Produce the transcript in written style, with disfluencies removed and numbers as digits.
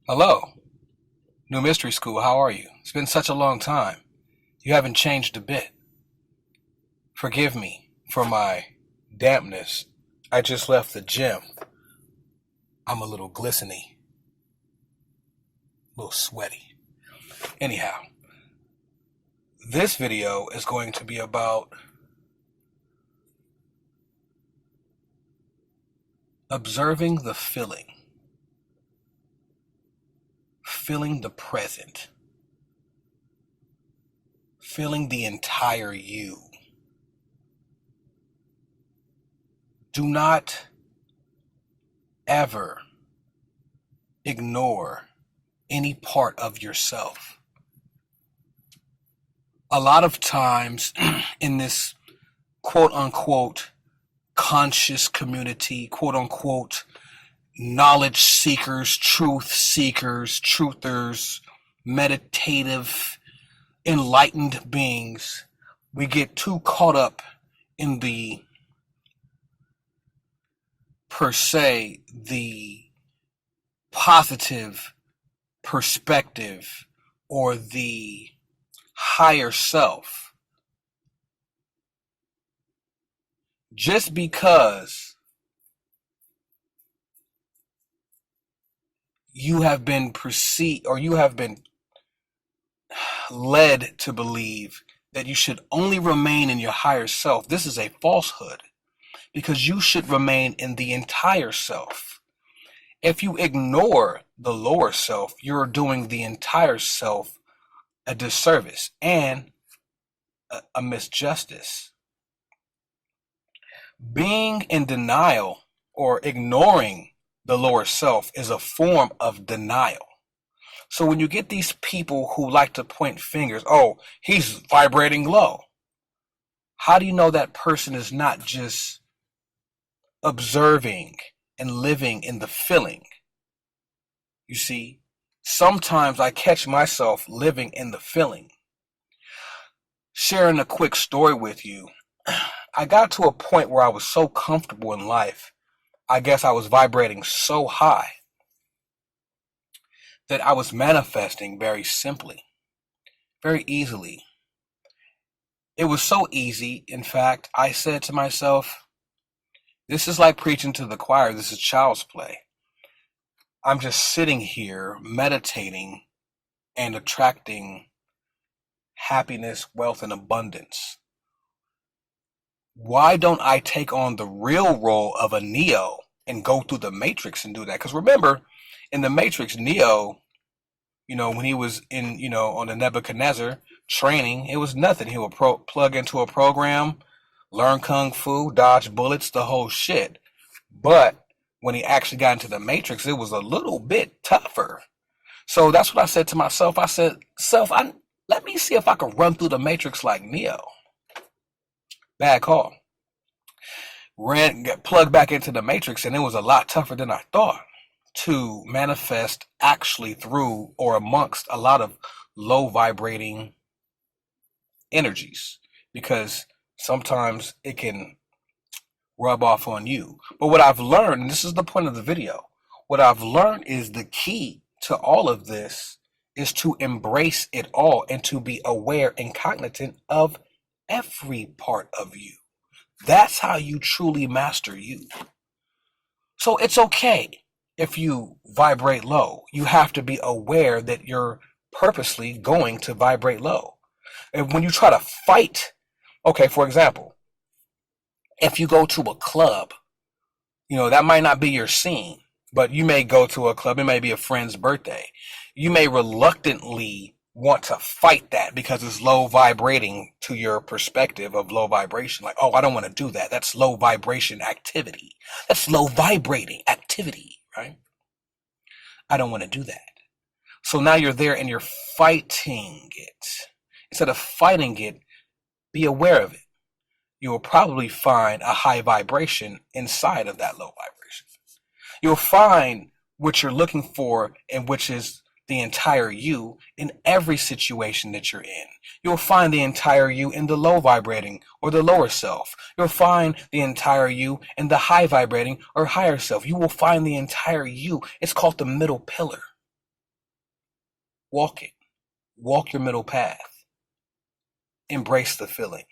Hello, New Mystery School, how are you? It's been such a long time. You haven't changed a bit. Forgive me for my dampness. I just left the gym. I'm a little glistening, a little sweaty. Anyhow, this video is going to be about observing the feeling the present, feeling the entire you. Do not ever ignore any part of yourself. A lot of times in this quote unquote conscious community, quote unquote knowledge seekers, truthers, meditative, enlightened beings, we get too caught up in the positive perspective or the higher self. Just because you have been perceived or you have been led to believe that you should only remain in your higher self, this is a falsehood, because you should remain in the entire self. If you ignore the lower self, you're doing the entire self a disservice and a misjustice. Being in denial or ignoring the lower self is a form of denial. So when you get these people who like to point fingers, oh, he's vibrating low. How do you know that person is not just observing and living in the feeling? You see, sometimes I catch myself living in the feeling. Sharing a quick story with you, I got to a point where I was so comfortable in life. I guess I was vibrating so high that I was manifesting very simply, very easily. It was so easy, in fact, I said to myself, this is like preaching to the choir. This is child's play. I'm just sitting here meditating and attracting happiness, wealth, and abundance. Why don't I take on the real role of a Neo and go through the Matrix and do that? Because remember, in the Matrix, Neo, when he was on the Nebuchadnezzar training, it was nothing. He would plug into a program, learn kung fu, dodge bullets, the whole shit. But when he actually got into the Matrix, it was a little bit tougher. So that's what I said to myself. I said, let me see if I can run through the Matrix like Neo. Bad call. Got plugged back into the Matrix, and it was a lot tougher than I thought to manifest actually through or amongst a lot of low vibrating energies, because sometimes it can rub off on you. But what I've learned, and this is the point of the video, what I've learned is the key to all of this is to embrace it all and to be aware and cognizant of every part of you. That's how you truly master you. So it's okay if you vibrate low. You have to be aware that you're purposely going to vibrate low. And when you try to fight, okay, for example, if you go to a club, that might not be your scene, but you may go to a club, it may be a friend's birthday. You may reluctantly want to fight that because it's low vibrating to your perspective of low vibration. Like, oh, I don't want to do that. That's low vibration activity. That's low vibrating activity, right? I don't want to do that. So now you're there and you're fighting it. Instead of fighting it, be aware of it. You will probably find a high vibration inside of that low vibration. You'll find what you're looking for, and which is the entire you in every situation that you're in. You'll find the entire you in the low vibrating or the lower self. You'll find the entire you in the high vibrating or higher self. You will find the entire you. It's called the middle pillar. Walk it. Walk your middle path. Embrace the feeling.